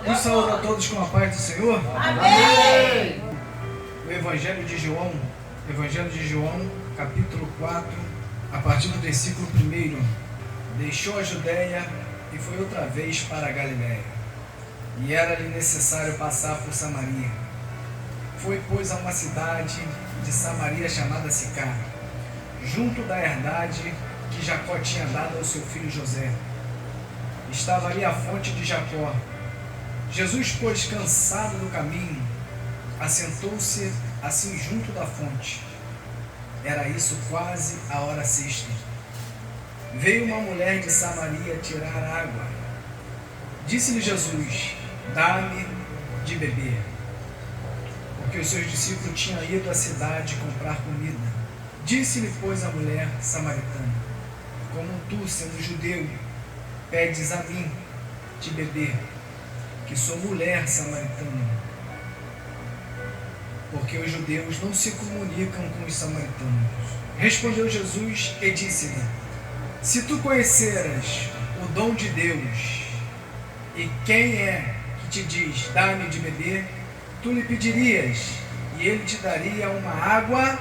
Nos saúdo a todos com a paz do Senhor. Amém. O Evangelho de João, capítulo 4, a partir do versículo 1. Deixou a Judéia e foi outra vez para a Galiléia. E era-lhe necessário passar por Samaria. Foi, pois, a uma cidade de Samaria chamada Sicar, junto da herdade que Jacó tinha dado ao seu filho José. Estava ali a fonte de Jacó. Jesus, pois, cansado do caminho, assentou-se assim junto da fonte. Era isso quase a hora sexta. Veio uma mulher de Samaria tirar água. Disse-lhe Jesus: dá-me de beber. Porque os seus discípulos tinham ido à cidade comprar comida. Disse-lhe, pois, a mulher samaritana: como tu, sendo judeu, pedes a mim de beber, que sou mulher samaritana? Porque os judeus não se comunicam com os samaritanos. Respondeu Jesus e disse-lhe: se tu conheceras o dom de Deus, e quem é que te diz, dá-me de beber, tu lhe pedirias, e ele te daria uma água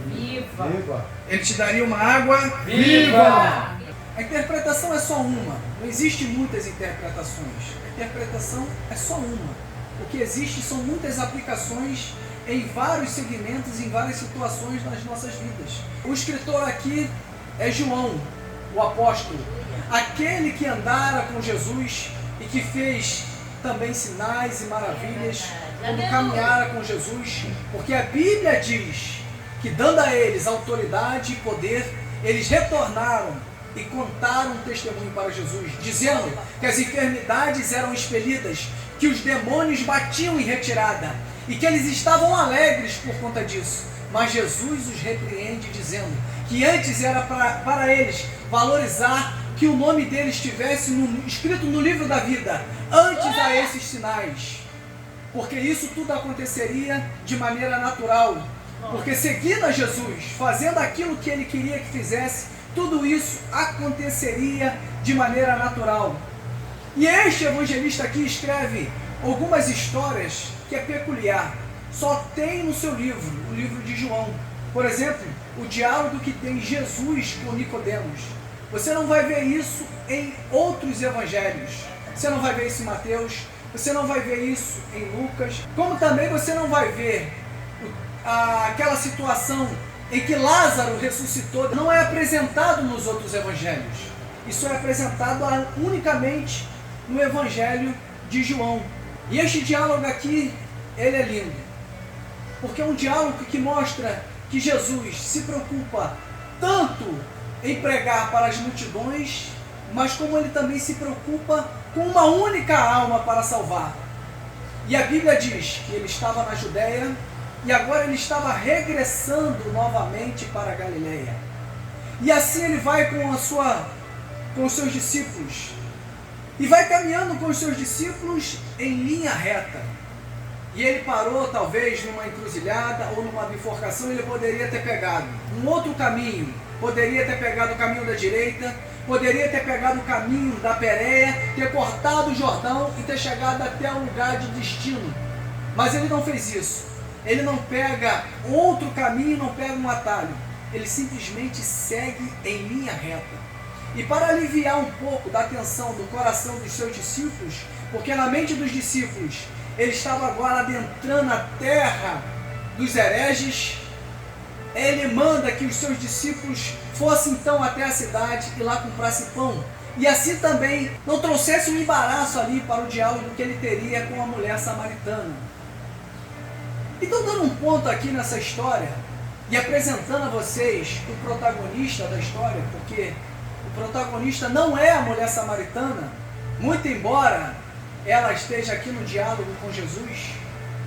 viva. Ele te daria uma água viva. A interpretação é só uma. Não existe muitas interpretações. A interpretação é só uma. O que existe são muitas aplicações em vários segmentos, em várias situações nas nossas vidas. O escritor aqui é João, o apóstolo, aquele que andara com Jesus e que fez também sinais e maravilhas quando caminhara com Jesus, porque a Bíblia diz que, dando a eles autoridade e poder, eles retornaram e contaram um testemunho para Jesus, dizendo que as enfermidades eram expelidas, que os demônios batiam em retirada e que eles estavam alegres por conta disso. Mas Jesus os repreende, dizendo que antes era para eles valorizar que o nome deles estivesse escrito no livro da vida, antes a esses sinais, porque isso tudo aconteceria de maneira natural, porque seguindo a Jesus, fazendo aquilo que ele queria que fizesse, tudo isso aconteceria de maneira natural. E este evangelista aqui escreve algumas histórias que é peculiar, só tem no seu livro, o livro de João. Por exemplo, o diálogo que tem Jesus com Nicodemos. Você não vai ver isso em outros evangelhos. Você não vai ver isso em Mateus, você não vai ver isso em Lucas, como também você não vai ver aquela situação em que Lázaro ressuscitou. Não é apresentado nos outros evangelhos. Isso é apresentado unicamente no evangelho de João. E este diálogo aqui, ele é lindo, porque é um diálogo que mostra que Jesus se preocupa tanto em pregar para as multidões, mas como ele também se preocupa com uma única alma para salvar. E a Bíblia diz que ele estava na Judéia e agora ele estava regressando novamente para a Galiléia. E assim ele vai com os seus discípulos, e vai caminhando com os seus discípulos em linha reta. E ele parou talvez numa encruzilhada ou numa bifurcação. Ele poderia ter pegado um outro caminho, poderia ter pegado o caminho da direita, poderia ter pegado o caminho da Pérea, ter cortado o Jordão e ter chegado até o lugar de destino. Mas ele não fez isso. Ele não pega outro caminho, não pega um atalho. Ele simplesmente segue em linha reta. E para aliviar um pouco da tensão do coração dos seus discípulos, porque na mente dos discípulos ele estava agora adentrando a terra dos hereges, ele manda que os seus discípulos fossem então até a cidade e lá comprassem pão. E assim também não trouxesse um embaraço ali para o diálogo que ele teria com a mulher samaritana. Então, dando um ponto aqui nessa história e apresentando a vocês o protagonista da história, porque o protagonista não é a mulher samaritana, muito embora ela esteja aqui no diálogo com Jesus,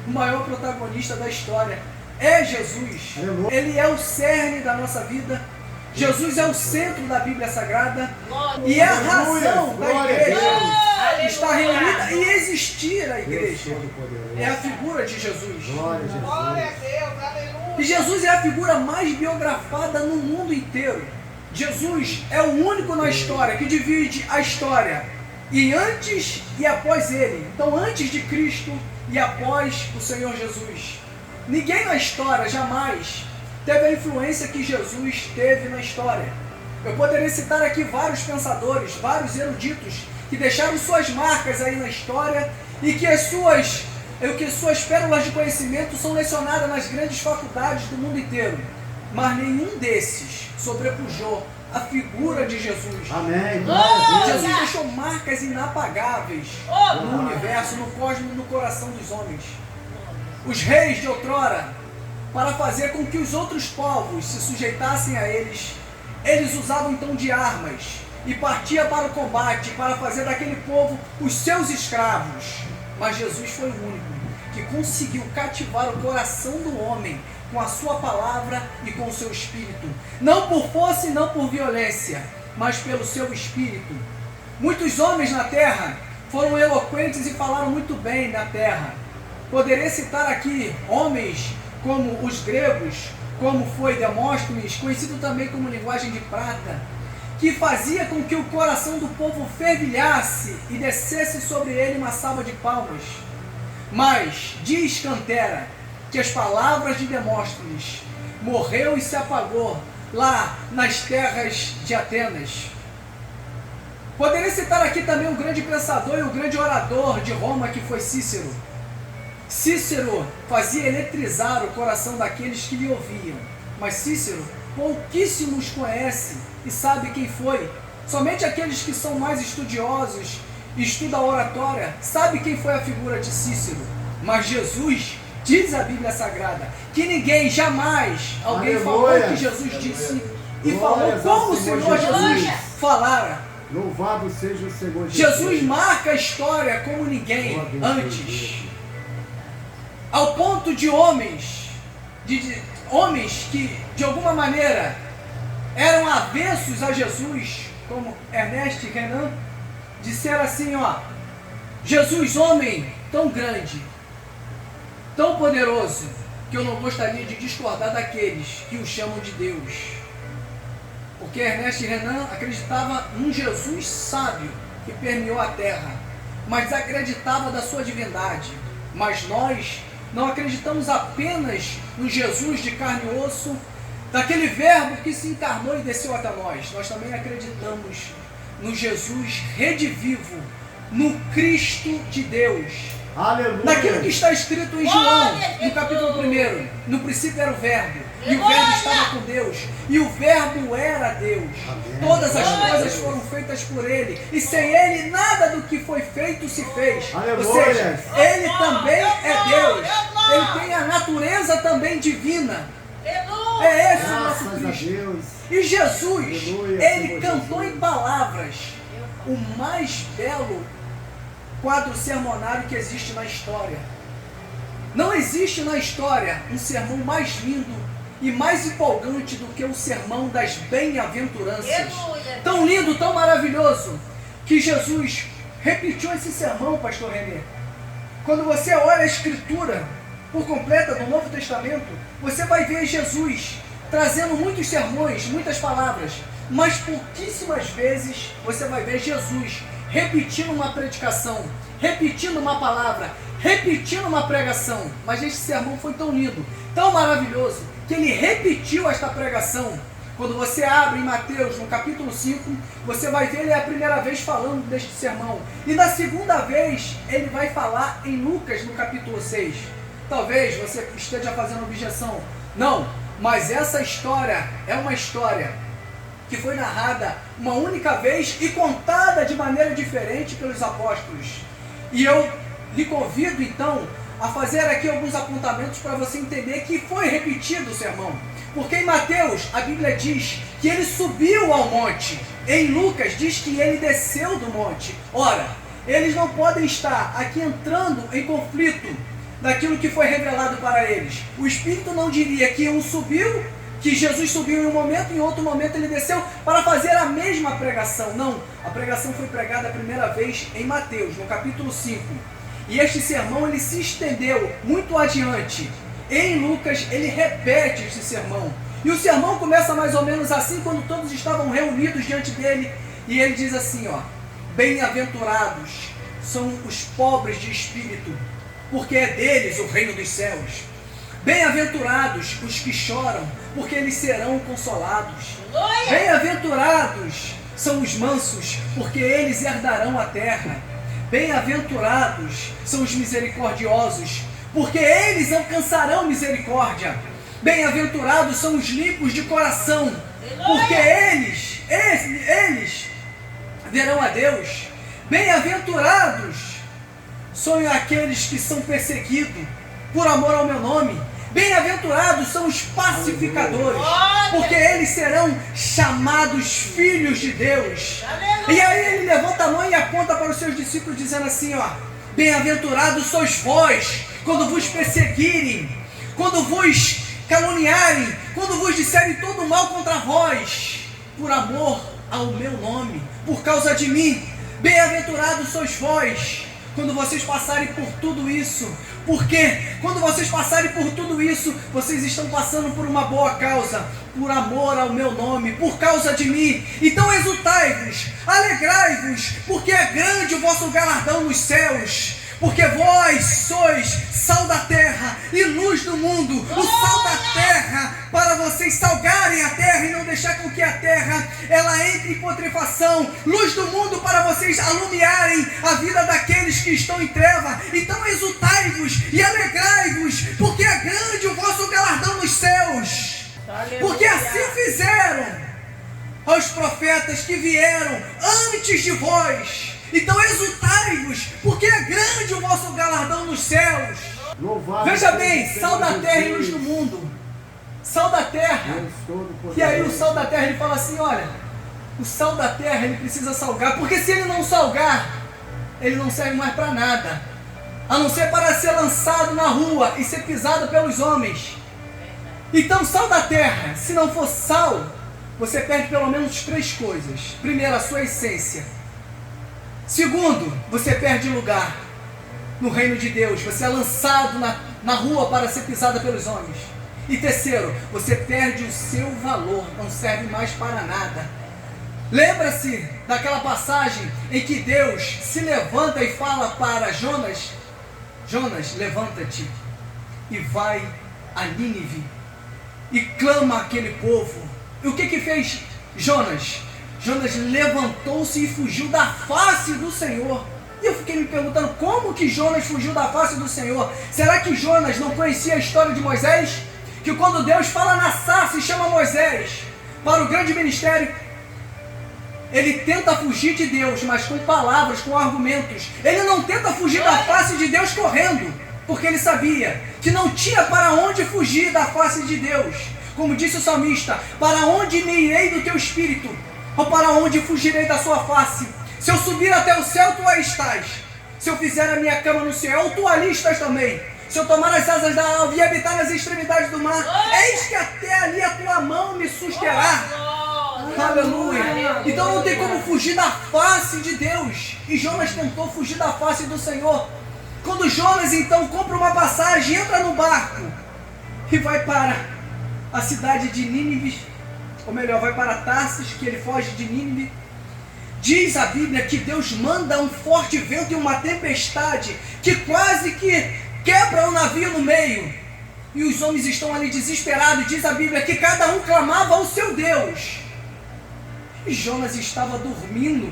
o maior protagonista da história é Jesus. Ele é o cerne da nossa vida. Jesus é o centro da Bíblia Sagrada e é a razão da igreja estar reunida e existir a igreja. É a figura de Jesus. E Jesus é a figura mais biografada no mundo inteiro. Jesus é o único na história que divide a história e antes e após ele. Então, antes de Cristo e após o Senhor Jesus. Ninguém na história jamais teve a influência que Jesus teve na história. Eu poderia citar aqui vários pensadores, vários eruditos que deixaram suas marcas aí na história e que as suas pérolas de conhecimento são lecionadas nas grandes faculdades do mundo inteiro. Mas nenhum desses sobrepujou a figura de Jesus. Amém. Jesus deixou marcas inapagáveis no universo, no cosmos e no coração dos homens. Os reis de outrora, para fazer com que os outros povos se sujeitassem a eles, eles usavam então de armas e partia para o combate, para fazer daquele povo os seus escravos. Mas Jesus foi o único que conseguiu cativar o coração do homem com a sua palavra e com o seu espírito. Não por força e não por violência, mas pelo seu espírito. Muitos homens na terra foram eloquentes e falaram muito bem na terra. Poderia citar aqui homens como os gregos, como foi Demóstenes, conhecido também como linguagem de prata, que fazia com que o coração do povo fervilhasse e descesse sobre ele uma salva de palmas. Mas diz Cantera que as palavras de Demóstenes morreu e se apagou lá nas terras de Atenas. Poderia citar aqui também um grande pensador e um grande orador de Roma que foi Cícero. Cícero fazia eletrizar o coração daqueles que lhe ouviam, mas Cícero pouquíssimos conhecem e sabem quem foi. Somente aqueles que são mais estudiosos e estudam a oratória sabem quem foi a figura de Cícero. Mas Jesus, diz a Bíblia Sagrada, que ninguém jamais, alguém falou o que Jesus disse e falou como o Senhor Jesus falara. Louvado seja o Senhor Jesus marca a história como ninguém antes. Ao ponto de homens que de alguma maneira eram avessos a Jesus, como Ernest Renan, disseram assim, Jesus, homem tão grande, tão poderoso, que eu não gostaria de discordar daqueles que o chamam de Deus. Porque Ernest Renan acreditava num Jesus sábio que permeou a terra, mas desacreditava da sua divindade. Mas nós não acreditamos apenas no Jesus de carne e osso, daquele verbo que se encarnou e desceu até nós. Nós também acreditamos no Jesus redivivo, no Cristo de Deus. Aleluia. Naquilo que está escrito em João, no capítulo 1, no princípio era o verbo, e o verbo estava com Deus, e o verbo era Deus. Amém. Todas as coisas foram feitas por ele, e sem ele nada do que foi feito se fez. Aleluia. Ou seja, ele também é Deus, ele tem a natureza também divina. É esse o nosso Graças a Cristo. Deus. E Jesus, Aleluia, ele Senhor cantou Jesus. em palavras o mais belo quadro sermonário que existe na história. Não existe na história um sermão mais lindo e mais empolgante do que o sermão das bem-aventuranças. Tão lindo, tão maravilhoso, que Jesus repetiu esse sermão, pastor Renê. Quando você olha a escritura por completa do Novo Testamento, você vai ver Jesus trazendo muitos sermões, muitas palavras, mas pouquíssimas vezes você vai ver Jesus repetindo uma predicação, repetindo uma palavra, repetindo uma pregação. Mas este sermão foi tão lindo, tão maravilhoso, que ele repetiu esta pregação. Quando você abre em Mateus, no capítulo 5, você vai ver ele a primeira vez falando deste sermão. E na segunda vez, ele vai falar em Lucas, no capítulo 6. Talvez você esteja fazendo objeção. Não, mas essa história é uma história que foi narrada uma única vez e contada de maneira diferente pelos apóstolos. E eu lhe convido então a fazer aqui alguns apontamentos para você entender que foi repetido o sermão. Porque em Mateus a Bíblia diz que ele subiu ao monte. Em Lucas diz que ele desceu do monte. Ora, eles não podem estar aqui entrando em conflito daquilo que foi revelado para eles. O Espírito não diria que um subiu, que Jesus subiu em um momento, em outro momento ele desceu para fazer a mesma pregação. Não, a pregação foi pregada a primeira vez em Mateus, no capítulo 5. E este sermão ele se estendeu muito adiante. Em Lucas ele repete este sermão. E o sermão começa mais ou menos assim, quando todos estavam reunidos diante dele. E ele diz assim, Bem-aventurados são os pobres de espírito, porque é deles o reino dos céus. Bem-aventurados os que choram, porque eles serão consolados. Bem-aventurados são os mansos, porque eles herdarão a terra. Bem-aventurados são os misericordiosos, porque eles alcançarão misericórdia. Bem-aventurados são os limpos de coração, porque eles verão a Deus. Bem-aventurados são aqueles que são perseguidos por amor ao meu nome. Bem-aventurados são os pacificadores, porque eles serão chamados filhos de Deus. E aí ele levanta a mão e aponta para os seus discípulos, dizendo assim, ó: bem-aventurados sois vós, quando vos perseguirem, quando vos caluniarem, quando vos disserem todo mal contra vós, por amor ao meu nome, por causa de mim. Bem-aventurados sois vós, quando vocês passarem por tudo isso. Porque quando vocês passarem por tudo isso, vocês estão passando por uma boa causa, por amor ao meu nome, por causa de mim. Então exultai-vos, alegrai-vos, porque é grande o vosso galardão nos céus. Porque vós sois sal da terra e luz do mundo. O sal da terra, para vocês salgarem a terra e não deixar com que a terra ela entre em putrefação. Luz do mundo, para vocês alumiarem a vida daqueles que estão em treva. Então exultai-vos e alegrai-vos, porque é grande o vosso galardão nos céus. Porque assim fizeram aos profetas que vieram antes de vós. Então exultai-vos, porque é grande o vosso galardão nos céus. Louvado Veja bem, seja sal da Jesus. terra e luz do mundo. Sal da terra. Deus Todo-Poderoso. E aí o sal da terra, ele fala assim, olha, o sal da terra ele precisa salgar, porque se ele não salgar, ele não serve mais para nada, a não ser para ser lançado na rua e ser pisado pelos homens. Então sal da terra, se não for sal, você perde pelo menos 3 coisas. Primeiro, a sua essência. Segundo, você perde lugar no reino de Deus. Você é lançado na rua para ser pisado pelos homens. E terceiro, você perde o seu valor. Não serve mais para nada. Lembra-se daquela passagem em que Deus se levanta e fala para Jonas: Jonas, levanta-te e vai a Nínive e clama aquele povo. E o que fez Jonas? Jonas levantou-se e fugiu da face do Senhor. E eu fiquei me perguntando, como que Jonas fugiu da face do Senhor? Será que Jonas não conhecia a história de Moisés? Que quando Deus fala na sarça e chama Moisés para o grande ministério, ele tenta fugir de Deus, mas com palavras, com argumentos. Ele não tenta fugir da face de Deus correndo, porque ele sabia que não tinha para onde fugir da face de Deus. Como disse o salmista: para onde me irei do teu espírito? Ou para onde fugirei da sua face? Se eu subir até o céu, tu aí estás. Se eu fizer a minha cama no céu, tu ali estás também. Se eu tomar as asas da alva e habitar nas extremidades do mar, eis que até ali a tua mão me susterá. Aleluia. Então não tem como fugir da face de Deus. E Jonas tentou fugir da face do Senhor. Quando Jonas então compra uma passagem, entra no barco e vai para a cidade de Nínive, ou melhor, vai para Tarsis, que ele foge de Nínive. Diz a Bíblia que Deus manda um forte vento e uma tempestade que quase que quebra o navio no meio. E os homens estão ali desesperados. Diz a Bíblia que cada um clamava ao seu Deus. E Jonas estava dormindo.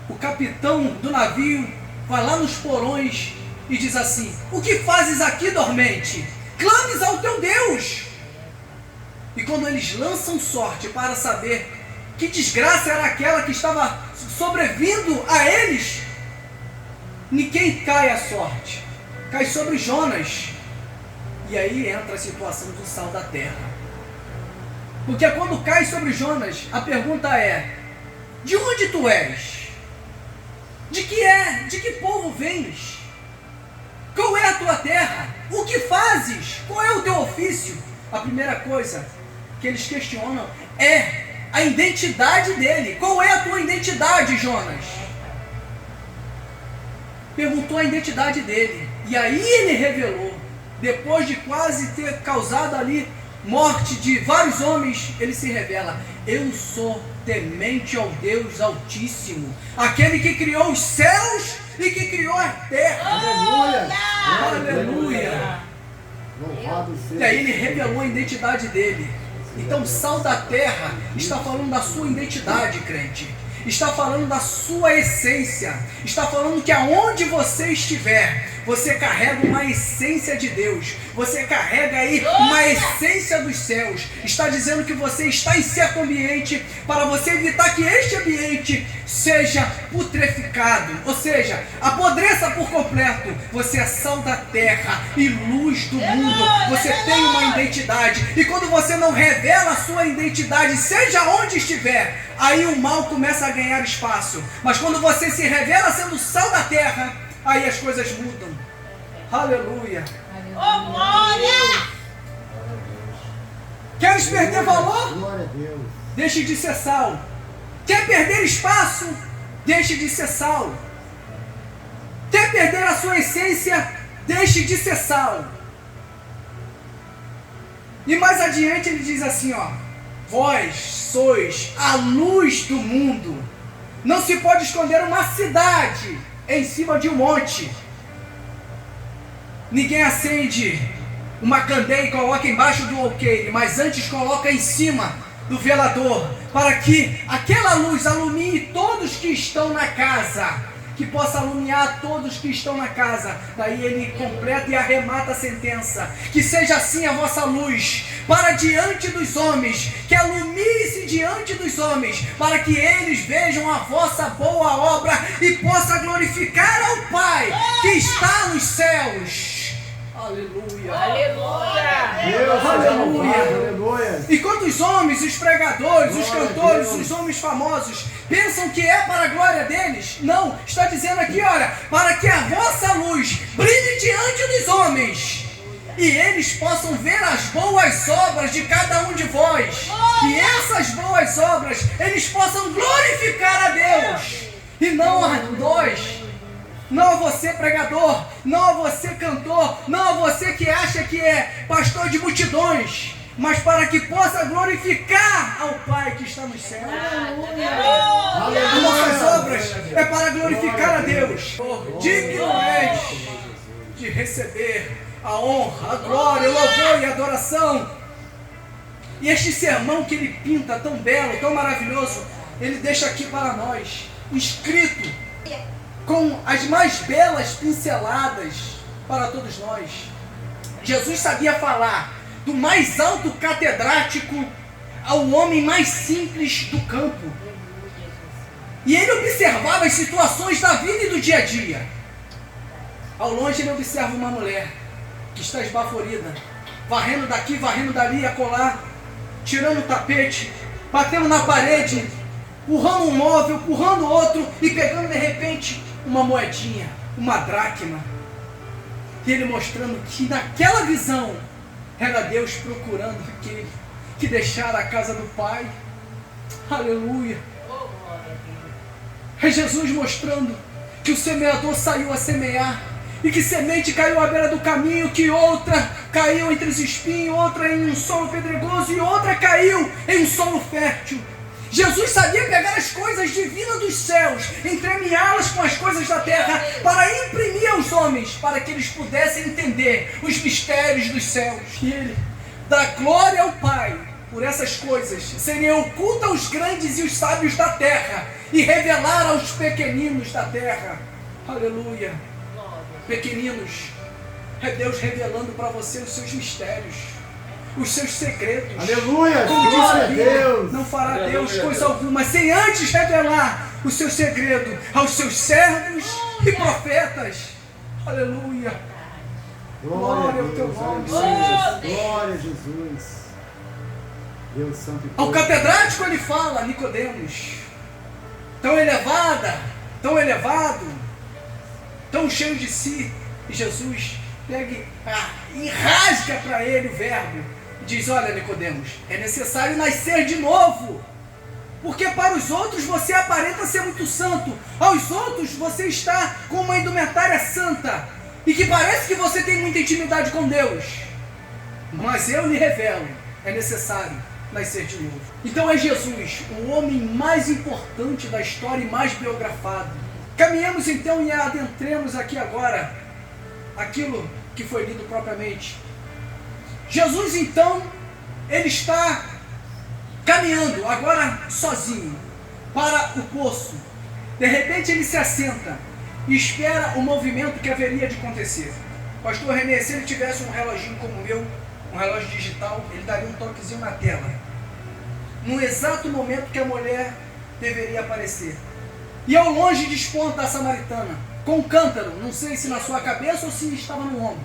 O capitão do navio vai lá nos porões e diz assim: o que fazes aqui, dormente? Clames ao teu Deus. E quando eles lançam sorte para saber que desgraça era aquela que estava sobrevindo a eles, ninguém cai a sorte, cai sobre Jonas. E aí entra a situação do sal da terra. Porque quando cai sobre Jonas, a pergunta é: de onde tu és? De que povo vens? Qual é a tua terra? O que fazes? Qual é o teu ofício? A primeira coisa que eles questionam é a identidade dele. Qual é a tua identidade, Jonas? Perguntou a identidade dele. E aí ele revelou. Depois de quase ter causado ali morte de vários homens, ele se revela: eu sou temente ao Deus Altíssimo, aquele que criou os céus e que criou a terra. Aleluia. Aleluia. Louvado seja. E aí ele revelou a identidade dele. Então, sal da terra está falando da sua identidade, crente. Está falando da sua essência. Está falando que aonde você estiver, você carrega uma essência de Deus. Você carrega aí uma essência dos céus. Está dizendo que você está em certo ambiente para você evitar que este ambiente seja putreficado, ou seja, apodreça por completo. Você é sal da terra e luz do mundo. Você tem uma identidade. E quando você não revela a sua identidade, seja onde estiver, aí o mal começa a ganhar espaço. Mas quando você se revela sendo sal da terra, aí as coisas mudam. Aleluia. Oh, glória! Queres perder valor? Glória a Deus. Deixe de ser sal. Quer perder espaço? Deixe de ser sal. Quer perder a sua essência? Deixe de ser sal. E mais adiante ele diz assim, ó: vós sois a luz do mundo. Não se pode esconder uma cidade em cima de um monte. Ninguém acende uma candeia e coloca embaixo do alqueire, mas antes coloca em cima do velador, para que aquela luz alumie todos que estão na casa, que possa alumiar todos que estão na casa. Daí ele completa e arremata a sentença: que seja assim a vossa luz para diante dos homens, que alumie-se diante dos homens, para que eles vejam a vossa boa obra e possa glorificar ao Pai que está nos céus. Aleluia. Aleluia! Deus seja Aleluia. louvado. Aleluia. Enquanto os homens, os pregadores, os Glória a cantores, Deus. os homens famosos pensam que é para a glória deles, não, está dizendo aqui, olha, para que a vossa luz brilhe diante dos homens e eles possam ver as boas obras de cada um de vós, e essas boas obras eles possam glorificar a Deus e não a nós. Não a você pregador, não a você cantor, não a você que acha que é pastor de multidões, mas para que possa glorificar ao Pai que está nos céus. As nossas obras é para glorificar a Deus. Digno és de receber a honra, a glória, o louvor e a adoração. E este sermão que ele pinta tão belo, tão maravilhoso, ele deixa aqui para nós, escrito com as mais belas pinceladas para todos nós. Jesus sabia falar do mais alto catedrático ao homem mais simples do campo. E ele observava as situações da vida e do dia a dia. Ao longe ele observa uma mulher que está esbaforida, varrendo daqui, varrendo dali, acolá, tirando o tapete, batendo na parede, empurrando um móvel, empurrando outro e pegando de repente uma moedinha, uma dracma. E ele mostrando que naquela visão era Deus procurando aquele que deixara a casa do Pai. Aleluia. É Jesus mostrando que o semeador saiu a semear e que semente caiu à beira do caminho, que outra caiu entre os espinhos, outra em um solo pedregoso e outra caiu em um solo fértil. Jesus sabia pegar as coisas divinas dos céus, entremeá-las com as coisas da terra, para imprimir aos homens, para que eles pudessem entender os mistérios dos céus. E ele dá glória ao Pai por essas coisas serem ocultas aos grandes e os sábios da terra e revelar aos pequeninos da terra. Aleluia. Pequeninos, é Deus revelando para você os seus mistérios, os seus segredos. Aleluia. Como diz Glória a a Bíblia, Deus. não fará Deus coisa alguma sem antes revelar o seu segredo aos seus servos e profetas. Aleluia. Glória a ao teu Deus. nome, Aleluia. Glória a Jesus. Deus santo e Ao puro. catedrático ele fala, Nicodemos, tão elevada, tão elevado, tão cheio de si. E Jesus pega e rasga para ele o verbo e diz: olha, Nicodemos, é necessário nascer de novo, porque para os outros você aparenta ser muito santo, aos outros você está com uma indumentária santa e que parece que você tem muita intimidade com Deus, mas eu lhe revelo, é necessário nascer de novo. Então é Jesus, o homem mais importante da história e mais biografado. Caminhamos então e adentremos aqui agora aquilo que foi lido propriamente. Jesus então, ele está caminhando agora sozinho para o poço. De repente ele se assenta e espera o movimento que haveria de acontecer. Pastor René, se ele tivesse um reloginho como o meu, um relógio digital, ele daria um toquezinho na tela, no exato momento que a mulher deveria aparecer. E ao longe desponta a samaritana, com um cântaro, não sei se na sua cabeça ou se estava no ombro.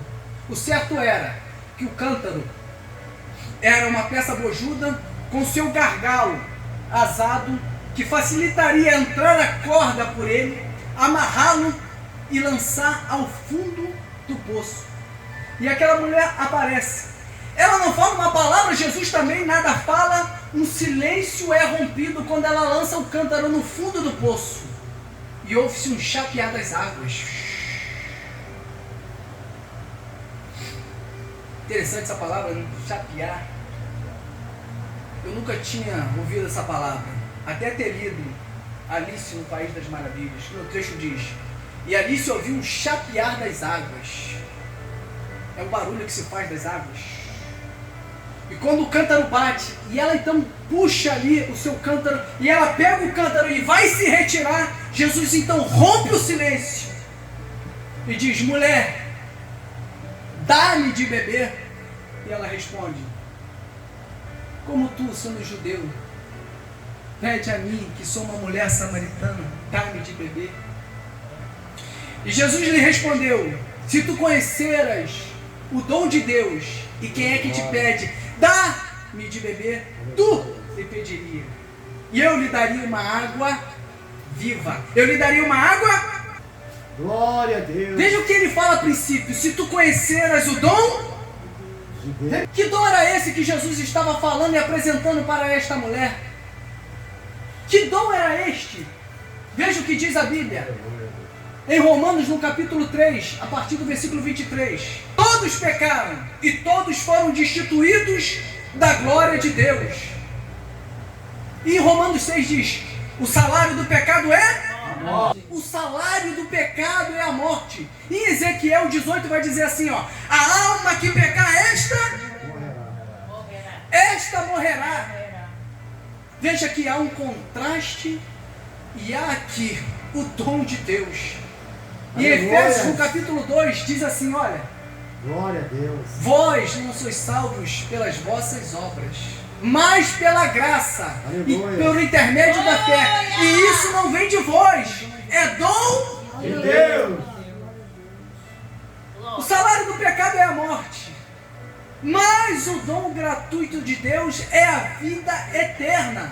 O certo era que o cântaro era uma peça bojuda com seu gargalo azado, que facilitaria entrar a corda por ele, amarrá-lo e lançar ao fundo do poço. E aquela mulher aparece. Ela não fala uma palavra, Jesus também nada fala, um silêncio é rompido quando ela lança o cântaro no fundo do poço. E ouve-se um chapear das águas. Interessante essa palavra, né? Chapear. Eu nunca tinha ouvido essa palavra, até ter lido Alice no País das Maravilhas. No trecho diz: e Alice ouviu um chapear das águas. É o barulho que se faz das águas. E quando o cântaro bate, e ela então puxa ali o seu cântaro, e ela pega o cântaro e vai se retirar, Jesus então rompe o silêncio e diz: mulher, dá-me de beber. E ela responde: como tu, sendo judeu, pede a mim, que sou uma mulher samaritana, dá-me de beber? E Jesus lhe respondeu: se tu conheceras o dom de Deus, e quem é que te pede, dá-me de beber, tu lhe pediria, e eu lhe daria uma água viva. Eu lhe daria uma água. Glória a Deus. Veja o que ele fala a princípio: se tu conheceras o dom De Deus. Que dom era esse que Jesus estava falando e apresentando para esta mulher? Que dom era este? Veja o que diz a Bíblia. Em Romanos, no capítulo 3, a partir do versículo 23. Todos pecaram e todos foram destituídos da glória de Deus. E em Romanos 6 diz: o salário do pecado é? O salário do pecado é a morte. Em Ezequiel 18 vai dizer assim, ó: a alma que pecar esta morrerá. Veja que há um contraste e há aqui o dom de Deus. Em Efésios, no capítulo 2, diz assim, olha: glória a Deus. vós não sois salvos pelas vossas obras, mas pela graça, e pelo intermédio da fé. E isso não vem de vós, é dom De Deus. O salário do pecado é a morte, mas o dom gratuito de Deus é a vida eterna.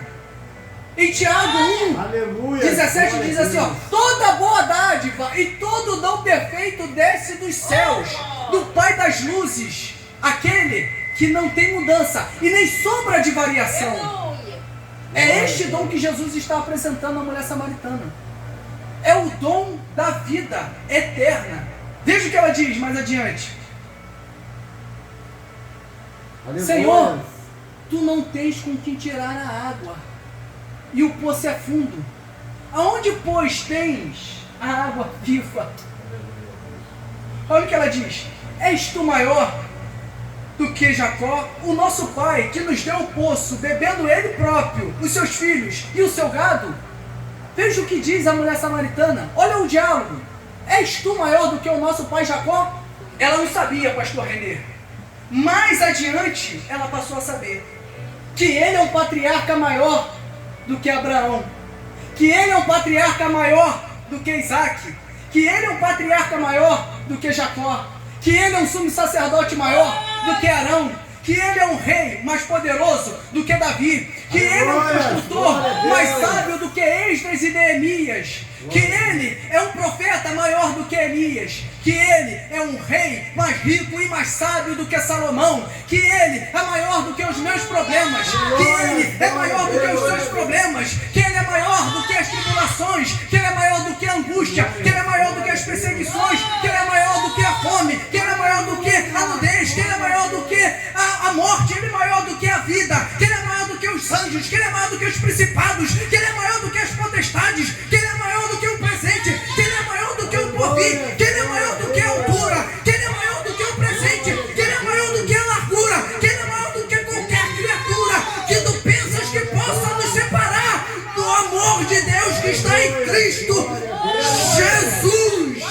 Em Tiago 1, Aleluia. 17 Glória diz a assim, ó: Deus. toda boa dádiva e todo dom perfeito desce dos céus, do Pai das luzes, aquele que não tem mudança e nem sombra de variação. É este dom que Jesus está apresentando à mulher samaritana. É o dom da vida eterna. Veja o que ela diz mais adiante: Aleluia. Senhor, tu não tens com quem tirar a água, e o poço é fundo. Aonde, pois, tens a água viva? Olha o que ela diz: és tu maior do que Jacó, o nosso pai, que nos deu o poço, bebendo ele próprio, os seus filhos e o seu gado? Veja o que diz a mulher samaritana. Olha o diálogo: és tu maior do que o nosso pai Jacó? Ela não sabia, pastor Renê. Mais adiante, ela passou a saber que ele é um patriarca maior do que Abraão, que ele é um patriarca maior do que Isaac, que ele é um patriarca maior do que Jacó, que ele é um sumo sacerdote maior do que Arão, que ele é um rei mais poderoso do que Davi, que ele é um construtor mais sábio do que Esdras e Neemias, que ele é um profeta maior do que Elias, que ele é um rei mais rico e mais sábio do que Salomão, que ele é maior do que os meus problemas, que ele é maior do que os seus problemas, que ele é maior do que as tribulações, que ele é maior do que a angústia, que ele é maior do que as perseguições, que ele é maior do que a fome, que ele é maior do que a nudez, que ele é maior do que a morte, ele é maior do que a vida, que ele é maior do anjos, que Ele é maior do que os principados, que Ele é maior do que as potestades, que Ele é maior do que o presente, que Ele é maior do que o porvir, que Ele é maior do que a altura, que Ele é maior do que o presente, que Ele é maior do que a largura, que Ele é maior do que qualquer criatura que tu pensas que possa nos separar do amor de Deus que está em Cristo Jesus.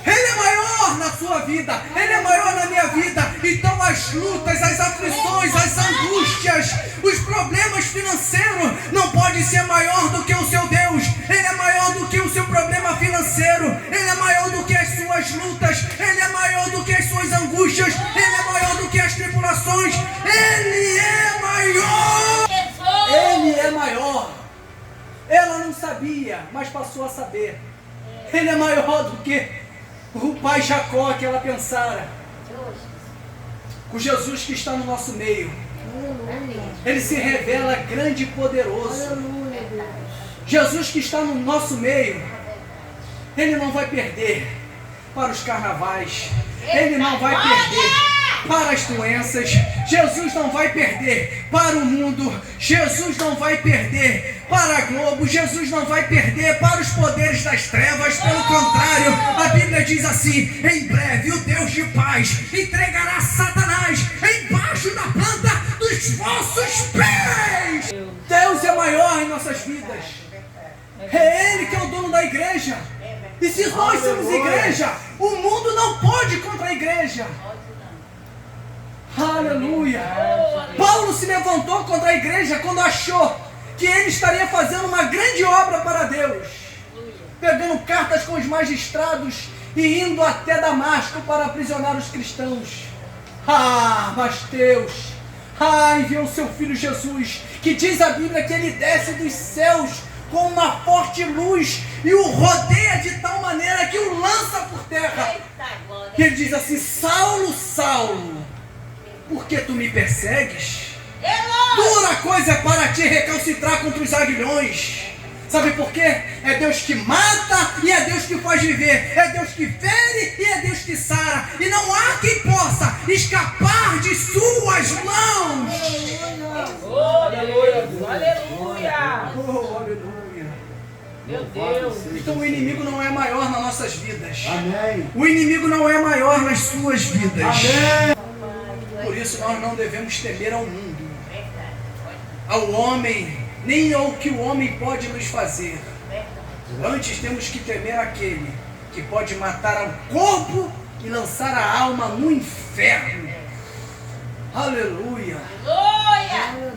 Ele é maior na sua vida, Ele é maior na minha vida. Então as lutas, as aflições, as angústias, os problemas financeiros não podem ser maior do que o seu Deus. Ele é maior do que o seu problema financeiro, Ele é maior do que as suas lutas, Ele é maior do que as suas angústias, Ele é maior do que as tribulações. Ele é maior. Ele é maior. Ela não sabia, mas passou a saber. Ele é maior do que o pai Jacó que ela pensara. Com Jesus que está no nosso meio, Ele se revela grande e poderoso. Jesus que está no nosso meio, Ele não vai perder para os carnavais, Ele não vai perder para as doenças, Jesus não vai perder para o mundo, Jesus não vai perder para a Globo, Jesus não vai perder para os poderes das trevas. Pelo contrário, a Bíblia diz assim: em breve o Deus de paz entregará Satanás embaixo da planta dos vossos pés. Deus é maior em nossas vidas, é Ele que é o dono da igreja. E se nós somos igreja, o mundo não pode contra a igreja. Aleluia. Paulo se levantou contra a igreja quando achou que ele estaria fazendo uma grande obra para Deus, pegando cartas com os magistrados e indo até Damasco para aprisionar os cristãos. Mas Deus enviou o seu Filho Jesus, que diz a Bíblia que ele desce dos céus com uma forte luz e o rodeia de tal maneira que o lança por terra. E ele diz assim: Saulo, Saulo, por que tu me persegues? Dura coisa é para ti recalcitrar contra os aguilhões. Sabe por quê? É Deus que mata e é Deus que faz viver. É Deus que fere e é Deus que sara. E não há quem possa escapar de suas mãos. Aleluia! Aleluia! Oh, aleluia! Meu Deus! Então o inimigo não é maior nas nossas vidas. Amém. O inimigo não é maior nas suas vidas. Amém. Por isso nós não devemos temer ao mundo, ao homem, nem ao que o homem pode nos fazer. Antes temos que temer aquele que pode matar ao corpo e lançar a alma no inferno. Aleluia! Glória!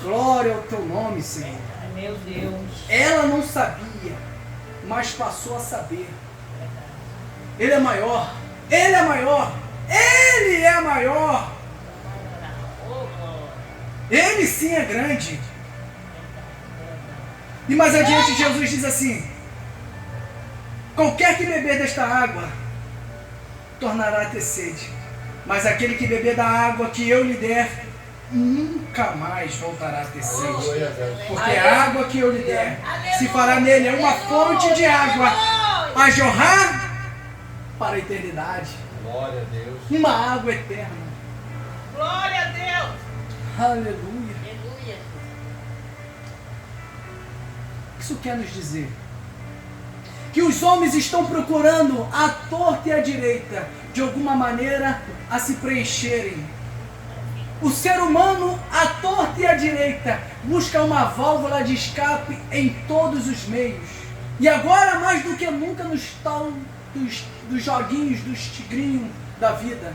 Glória ao teu nome, Senhor. Meu Deus! Ela não sabia, mas passou a saber. Ele é maior. Ele é maior. Ele é maior. Ele sim é grande. E mais adiante Jesus diz assim: qualquer que beber desta água tornará a ter sede, mas aquele que beber da água que eu lhe der nunca mais voltará a ter sede, porque a água que eu lhe der se fará nele uma fonte de água a jorrar para a eternidade. Glória a Deus. Uma água eterna. Glória a Deus! Aleluia. Aleluia! Isso quer nos dizer que os homens estão procurando à torta e à direita, de alguma maneira, a se preencherem. O ser humano, à torta e à direita, busca uma válvula de escape em todos os meios. E agora, mais do que nunca, nos tal dos joguinhos, dos tigrinhos da vida.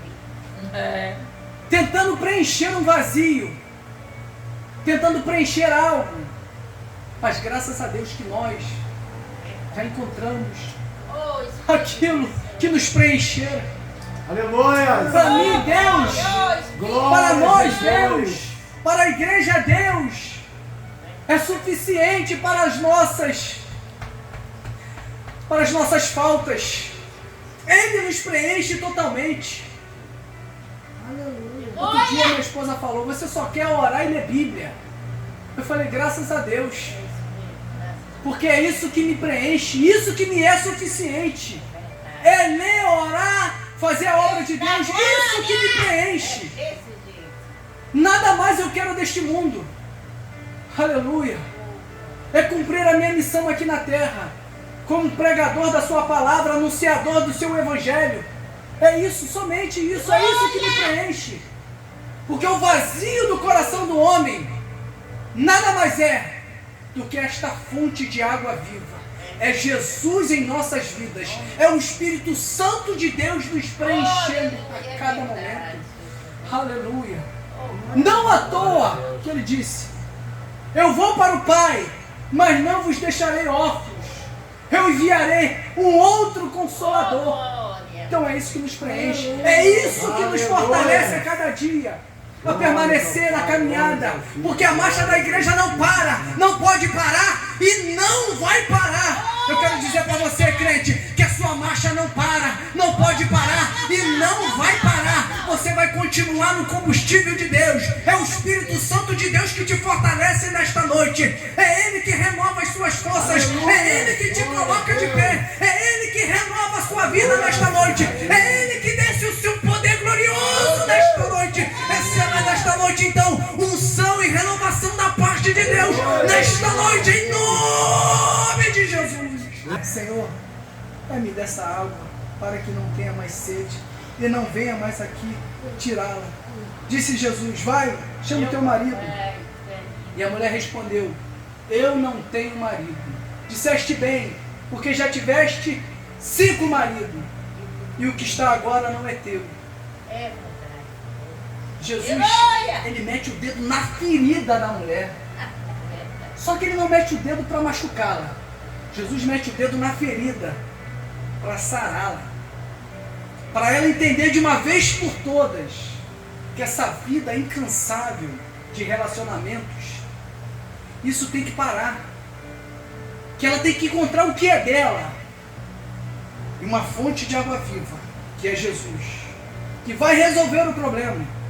Tentando preencher um vazio, tentando preencher algo. Mas graças a Deus que nós já encontramos aquilo que nos preencher. Aleluia. Para mim, Deus, para nós, Deus, para a igreja, Deus, é suficiente para as nossas faltas. Ele nos preenche totalmente. Outro dia minha esposa falou: você só quer orar e ler Bíblia. Eu falei: graças a Deus, porque é isso que me preenche, isso que me é suficiente. É ler, orar, fazer a obra de Deus, isso que me preenche. Nada mais eu quero deste mundo. Aleluia. É cumprir a minha missão aqui na terra, como pregador da sua palavra, anunciador do seu evangelho. É isso, somente isso, é isso que me preenche. Porque o vazio do coração do homem nada mais é do que esta fonte de água viva. É Jesus em nossas vidas. É o Espírito Santo de Deus nos preenchendo a cada momento. Aleluia. Não à toa que ele disse: eu vou para o Pai, mas não vos deixarei órfãos. Eu enviarei um outro Consolador. Então é isso que nos preenche. É isso que nos fortalece a cada dia. A permanecer na caminhada. Porque a marcha da igreja não para. Não pode parar e não vai parar. Eu quero dizer para você, crente, que a sua marcha não para. Não pode parar e não vai parar. Você vai continuar no combustível de Deus. É o Espírito Santo de Deus que te fortalece nesta noite. É Ele que renova as suas forças. É Ele que te coloca de pé. É Ele que renova a sua vida nesta noite. É Ele que desce o seu poder glorioso nesta noite. Receba nesta noite, então, unção e renovação da parte de Deus nesta noite, em nome de Jesus. Senhor, dá-me dessa água para que não tenha mais sede e não venha mais aqui tirá-la. Disse Jesus: vai, chama o teu marido. E a mulher respondeu: eu não tenho marido. Disseste bem, porque já tiveste 5 maridos, e o que está agora não é teu. Jesus, ele mete o dedo na ferida da mulher. Só que ele não mete o dedo para machucá-la. Jesus mete o dedo na ferida para sará-la. Para ela entender de uma vez por todas que essa vida incansável de relacionamentos, isso tem que parar. Que ela tem que encontrar o que é dela. E uma fonte de água viva, que é Jesus, que vai resolver o problema.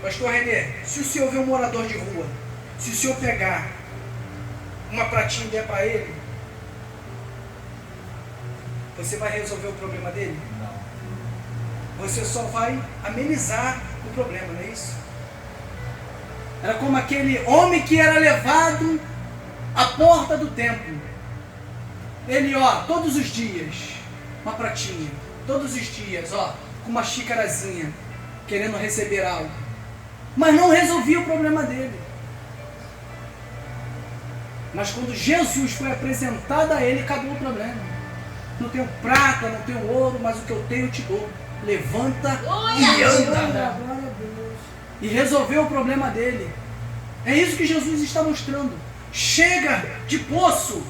Pastor Renê, se o senhor vê um morador de rua, se o senhor pegar uma pratinha e der para ele, você vai resolver o problema dele? Não. Você só vai amenizar o problema, não é isso? Era como aquele homem que era levado à porta do templo. Ele, todos os dias, uma pratinha, todos os dias, com uma xícarazinha, querendo receber algo. Mas não resolvia o problema dele. Mas quando Jesus foi apresentado a ele, acabou o problema. Não tenho prata, não tenho ouro, mas o que eu tenho eu te dou. Levanta e anda. E resolveu o problema dele. É isso que Jesus está mostrando. Chega de poço.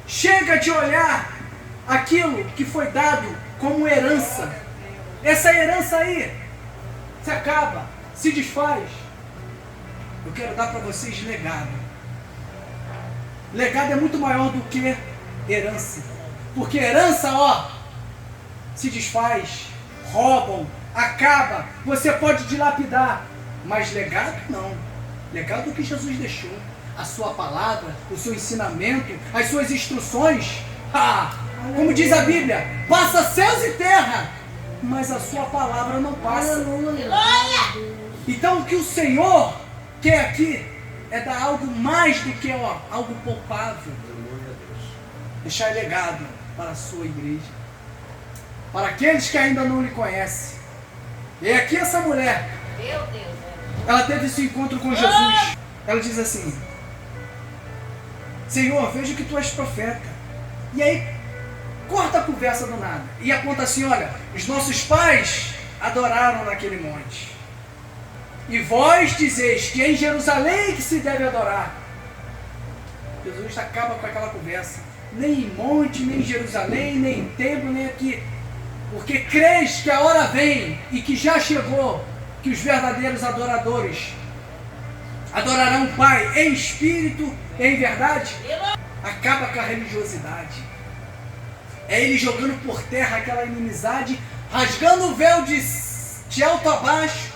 Chega de olhar aquilo que foi dado como herança. Essa herança aí se acaba, se desfaz. Eu quero dar para vocês legado. Legado é muito maior do que herança. Porque herança, se desfaz, roubam, acaba. Você pode dilapidar. Mas legado não. Legado é o que Jesus deixou. A sua palavra, o seu ensinamento, as suas instruções. Como diz a Bíblia, passa céus e terra, mas a sua palavra não passa. Então o que o Senhor quer aqui é dar algo mais do que algo palpável. Deixar legado para a sua igreja, para aqueles que ainda não lhe conhecem. E aqui essa mulher, ela teve esse encontro com Jesus. Ela diz assim: Senhor, vejo que tu és profeta. E aí corta a conversa do nada e aponta assim: olha, os nossos pais adoraram naquele monte, e vós dizeis que é em Jerusalém que se deve adorar. Jesus acaba com aquela conversa. Nem em monte, nem em Jerusalém, nem em templo, nem aqui. Porque crês que a hora vem e que já chegou, que os verdadeiros adoradores adorarão o Pai em espírito e em verdade. Acaba com a religiosidade. É ele jogando por terra aquela inimizade, rasgando o véu de alto a baixo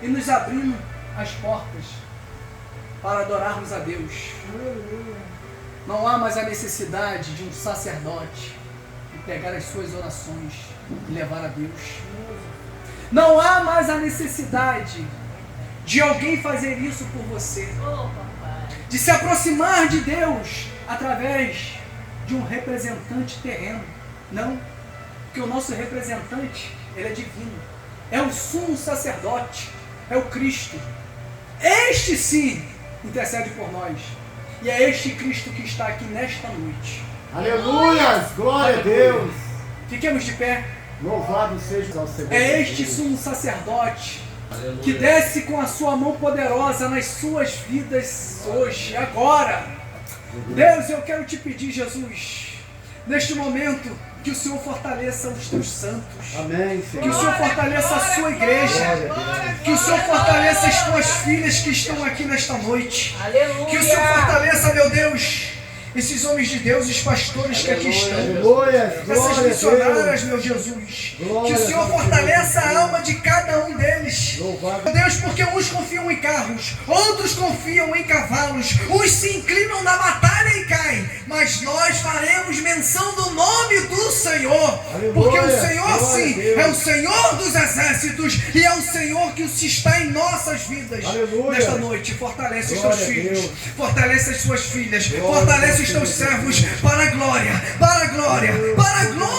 e nos abrindo as portas para adorarmos a Deus. Não há mais a necessidade de um sacerdote que pegar as suas orações e levar a Deus. Não há mais a necessidade de alguém fazer isso por você, Oh, papai. de se aproximar de Deus através de um representante terreno. Não, porque o nosso representante, ele é divino, é o sumo sacerdote, é o Cristo. Este sim intercede por nós, e é este Cristo que está aqui nesta noite. Aleluia! Glória a Deus! Fiquemos de pé. Louvado seja o Senhor. É este sumo sacerdote Aleluia. que desce com a sua mão poderosa nas suas vidas hoje, agora. Deus, eu quero te pedir, Jesus, neste momento, que o Senhor fortaleça os teus santos. Amém, Que o Senhor. Senhor fortaleça a sua igreja. Que o Senhor fortaleça as tuas filhas que estão aqui nesta noite. Aleluia. Que o Senhor fortaleça, meu Deus, esses homens de Deus, os pastores que aqui estão. Aleluia! Essas Glória a missionárias, Deus! meu Jesus. Glória Que o Senhor a Deus. fortaleça a alma de cada um deles. Louvado. Meu Deus, porque uns confiam em carros, outros confiam em cavalos, uns se inclinam na batalha e caem, mas nós faremos menção do nome do Senhor, Aleluia. porque o Senhor Glória a sim Deus. é o Senhor dos exércitos e é o Senhor que se está em nossas vidas. Aleluia. Nesta noite, fortalece os Glória teus a filhos, Deus. fortalece as suas filhas, Glória fortalece a os teus Deus. servos para a glória, para a glória, para a glória